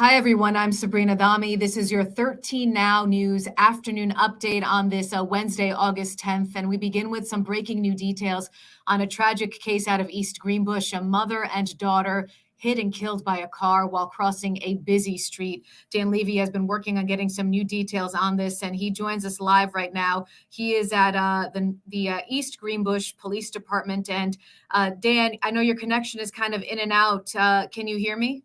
Hi, everyone. I'm Sabrina Dhami. This is your 13 Now News afternoon update on this Wednesday, August 10th. And we begin with some breaking new details on a tragic case out of East Greenbush. A mother and daughter hit and killed by a car while crossing a busy street. Dan Levy has been working on getting some new details on this, and he joins us live right now. He is at the East Greenbush Police Department. And Dan, I know your connection is kind of in and out. Can you hear me?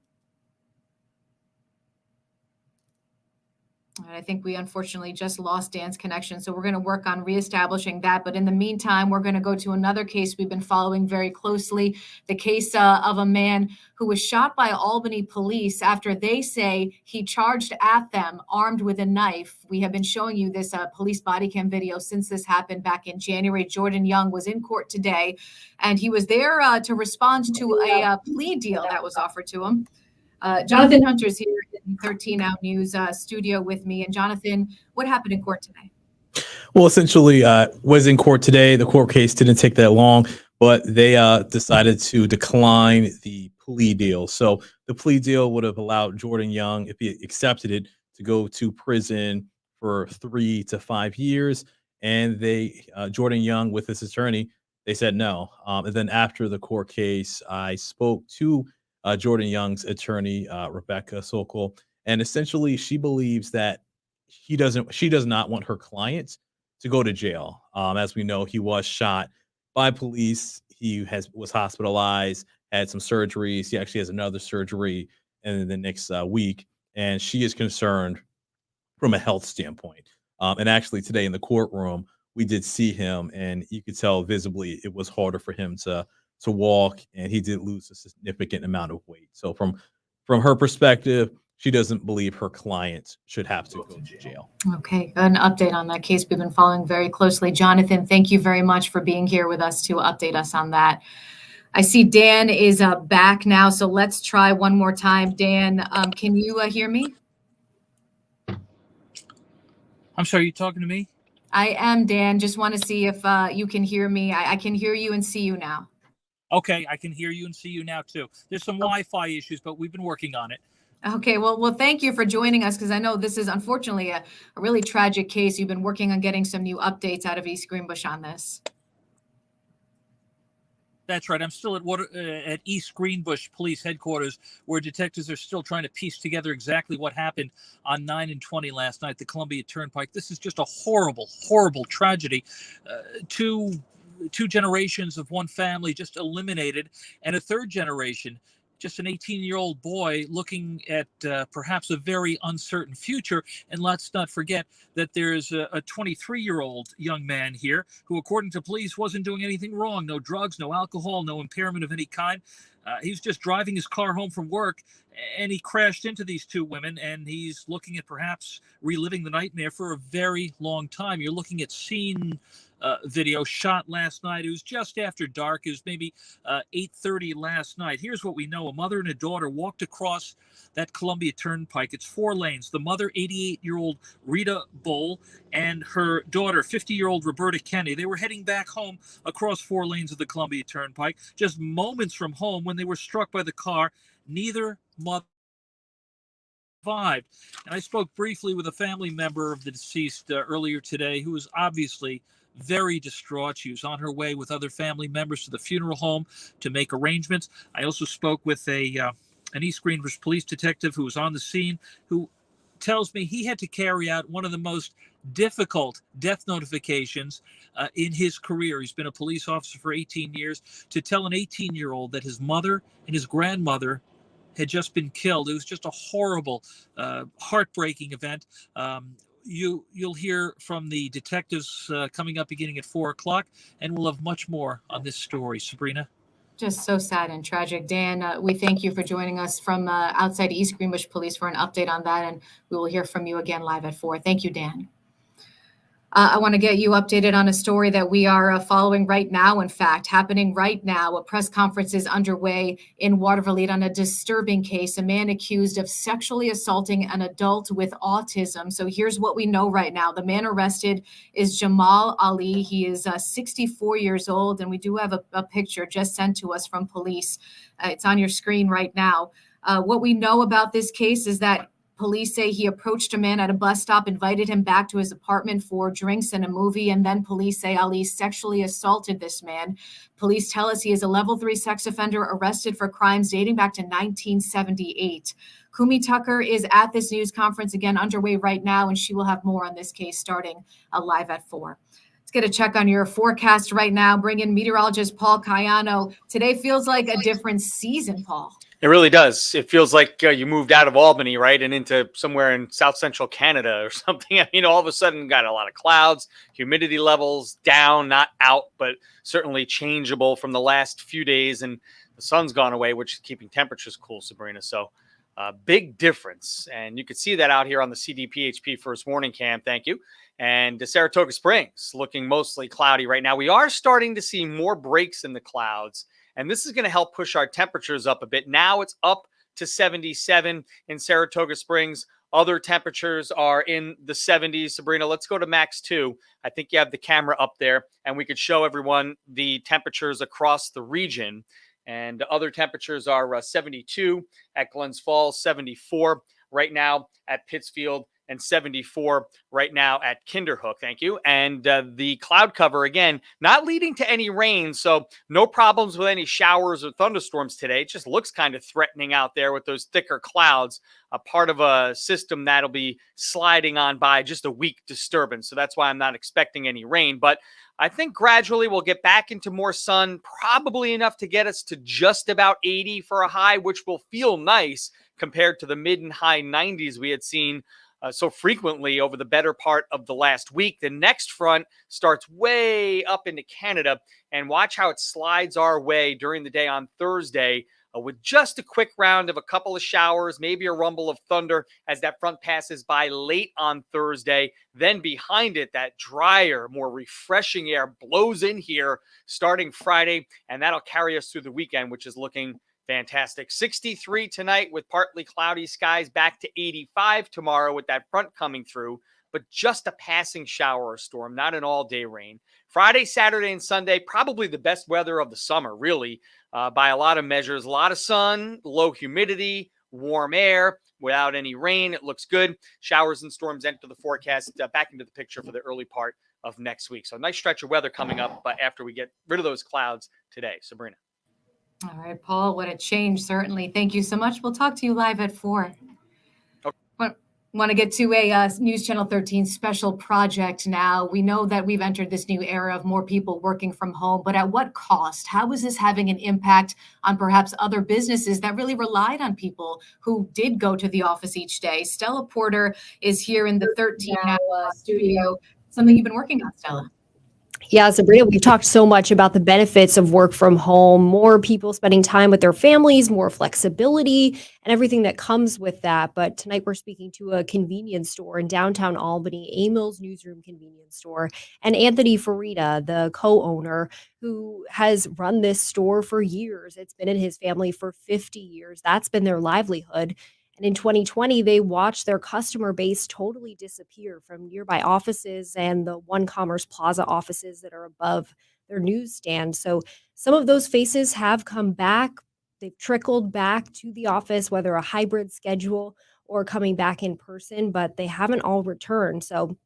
I think we unfortunately just lost Dan's connection, so we're going to work on reestablishing that. But in the meantime, we're going to go to another case we've been following very closely, the case of a man who was shot by Albany police after they say he charged at them armed with a knife. We have been showing you this police body cam video since this happened back in January. Jordan Young was in court today, and he was there to respond to a plea deal that was offered to him. Jonathan Hunter is here in 13 Now News studio with me. And Jonathan, what happened in court today? Well, essentially, was in court today. The court case didn't take that long, but they decided to decline the plea deal. So the plea deal would have allowed Jordan Young, if he accepted it, to go to prison for 3 to 5 years. And Jordan Young, with his attorney, they said no. And then after the court case, I spoke to Jordan Young's attorney, Rebecca Sokol, and essentially she believes that she does not want her clients to go to jail. As we know, he was shot by police. He was hospitalized, had some surgeries. He actually has another surgery in the next week, and she is concerned from a health standpoint. And actually, today in the courtroom, we did see him, and you could tell visibly it was harder for him to walk, and he did lose a significant amount of weight. So from her perspective, she doesn't believe her clients should have to go to jail. Okay, an update on that case we've been following very closely. Jonathan, thank you very much for being here with us to update us on that. I see Dan is back now, so let's try one more time. Dan, can you hear me? I'm sorry, you talking to me? I am, Dan. Just want to see if you can hear me. I can hear you and see you now. Okay, I can hear you and see you now too. There's some Wi-Fi issues, but we've been working on it. Okay, well, thank you for joining us, because I know this is unfortunately a really tragic case. You've been working on getting some new updates out of East Greenbush on this. That's right. I'm still at East Greenbush Police Headquarters, where detectives are still trying to piece together exactly what happened on 9 and 20 last night, the Columbia Turnpike. This is just a horrible, horrible tragedy. Two generations of one family just eliminated, and a third generation, just an 18-year-old boy looking at perhaps a very uncertain future. And let's not forget that there's a 23-year-old young man here who, according to police, wasn't doing anything wrong. No drugs, no alcohol, no impairment of any kind. He was just driving his car home from work, and he crashed into these two women, and he's looking at perhaps reliving the nightmare for a very long time. You're looking at scene video shot last night. It was just after dark. It was maybe 8:30 last night. Here's what we know. A mother and a daughter walked across that Columbia Turnpike. It's 4 lanes. The mother, 88-year-old Rita Bull, and her daughter, 50-year-old Roberta Kenny. They were heading back home across 4 lanes of the Columbia Turnpike, just moments from home when they were struck by the car. Neither mother survived. And I spoke briefly with a family member of the deceased earlier today, who was obviously very distraught. She was on her way with other family members to the funeral home to make arrangements. I also spoke with an East Greenbush police detective who was on the scene, who tells me he had to carry out one of the most difficult death notifications in his career. He's been a police officer for 18 years. To tell an 18-year-old that his mother and his grandmother had just been killed. It was just a horrible, heartbreaking event. You'll hear from the detectives coming up beginning at 4 o'clock, and we'll have much more on this story. Sabrina? Just so sad and tragic. Dan, we thank you for joining us from outside East Greenbush Police for an update on that, and we will hear from you again live at 4. Thank you, Dan. I want to get you updated on a story that we are following right now, in fact, happening right now. A press conference is underway in Watervliet on a disturbing case, a man accused of sexually assaulting an adult with autism. So here's what we know right now. The man arrested is Jamal Ali. He is 64 years old, and we do have a picture just sent to us from police. It's on your screen right now. What we know about this case is that police say he approached a man at a bus stop, invited him back to his apartment for drinks and a movie, and then police say Ali sexually assaulted this man. Police tell us he is a level 3 sex offender arrested for crimes dating back to 1978. Kumi Tucker is at this news conference again underway right now, and she will have more on this case starting live at 4. Let's get a check on your forecast right now. Bring in meteorologist Paul Cayano. Today feels like a different season, Paul. It really does. It feels like you moved out of Albany, right, and into somewhere in South Central Canada or something. I mean, all of a sudden got a lot of clouds, humidity levels down, not out, but certainly changeable from the last few days. And the sun's gone away, which is keeping temperatures cool, Sabrina. So big difference. And you could see that out here on the CDPHP first warning cam. Thank you. And Saratoga Springs looking mostly cloudy right now. We are starting to see more breaks in the clouds. And this is going to help push our temperatures up a bit. Now it's up to 77 in Saratoga Springs. Other temperatures are in the 70s. Sabrina, let's go to max 2. I think you have the camera up there, and we could show everyone the temperatures across the region. And other temperatures are 72 at Glens Falls, 74 right now at Pittsfield, and 74 right now at Kinderhook. Thank you. And the cloud cover, again, not leading to any rain. So no problems with any showers or thunderstorms today. It just looks kind of threatening out there with those thicker clouds, a part of a system that'll be sliding on by, just a weak disturbance. So that's why I'm not expecting any rain. But I think gradually we'll get back into more sun, probably enough to get us to just about 80 for a high, which will feel nice compared to the mid and high 90s we had seen so frequently over the better part of the last week. The next front starts way up into Canada, and watch how it slides our way during the day on Thursday with just a quick round of a couple of showers, maybe a rumble of thunder as that front passes by late on Thursday. Then behind it, that drier, more refreshing air blows in here starting Friday, and that'll carry us through the weekend, which is looking fantastic. 63 tonight with partly cloudy skies, back to 85 tomorrow with that front coming through, but just a passing shower or storm, not an all-day rain. Friday, Saturday, and Sunday, probably the best weather of the summer, really, by a lot of measures. A lot of sun, low humidity, warm air, without any rain. It looks good. Showers and storms enter the forecast back into the picture for the early part of next week. So a nice stretch of weather coming up after we get rid of those clouds today. Sabrina. All right, Paul, what a change, certainly. Thank you so much. We'll talk to you live at 4. Okay. Want to get to a News Channel 13 special project now. We know that we've entered this new era of more people working from home, but at what cost? How is this having an impact on perhaps other businesses that really relied on people who did go to the office each day? Stella Porter is here in the 13 Now studio. Something you've been working on, Stella. Yeah, Sabrina, we've talked so much about the benefits of work from home, more people spending time with their families, more flexibility, and everything that comes with that. But tonight we're speaking to a convenience store in downtown Albany, Amil's Newsroom Convenience Store, and Anthony Farida, the co-owner, who has run this store for years. It's been in his family for 50 years. That's been their livelihood. And in 2020, they watched their customer base totally disappear from nearby offices and the One Commerce Plaza offices that are above their newsstand. So some of those faces have come back. They've trickled back to the office, whether a hybrid schedule or coming back in person, but they haven't all returned. So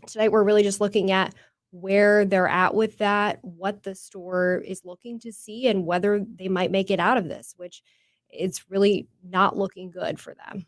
tonight we're really just looking at where they're at with that, what the store is looking to see, and whether they might make it out of this, which it's really not looking good for them.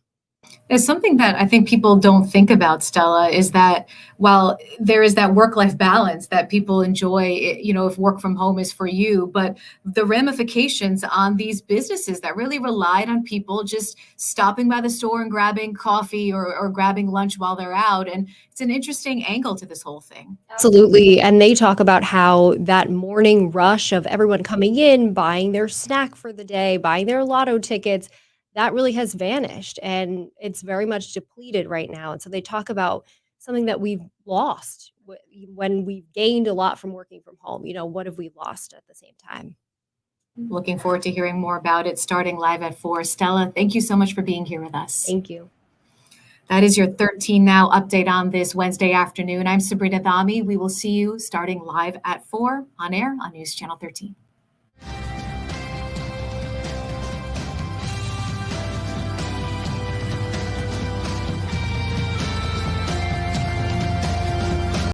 There's something that I think people don't think about, Stella, is that while there is that work-life balance that people enjoy, if work from home is for you, but the ramifications on these businesses that really relied on people just stopping by the store and grabbing coffee or grabbing lunch while they're out. And it's an interesting angle to this whole thing. Absolutely. And they talk about how that morning rush of everyone coming in, buying their snack for the day, buying their lotto tickets, that really has vanished, and it's very much depleted right now. And so they talk about something that we've lost when we've gained a lot from working from home. What have we lost at the same time? Looking forward to hearing more about it starting live at 4. Stella, thank you so much for being here with us. Thank you. That is your 13 Now update on this Wednesday afternoon. I'm Sabrina Dhami. We will see you starting live at 4 on air on News Channel 13.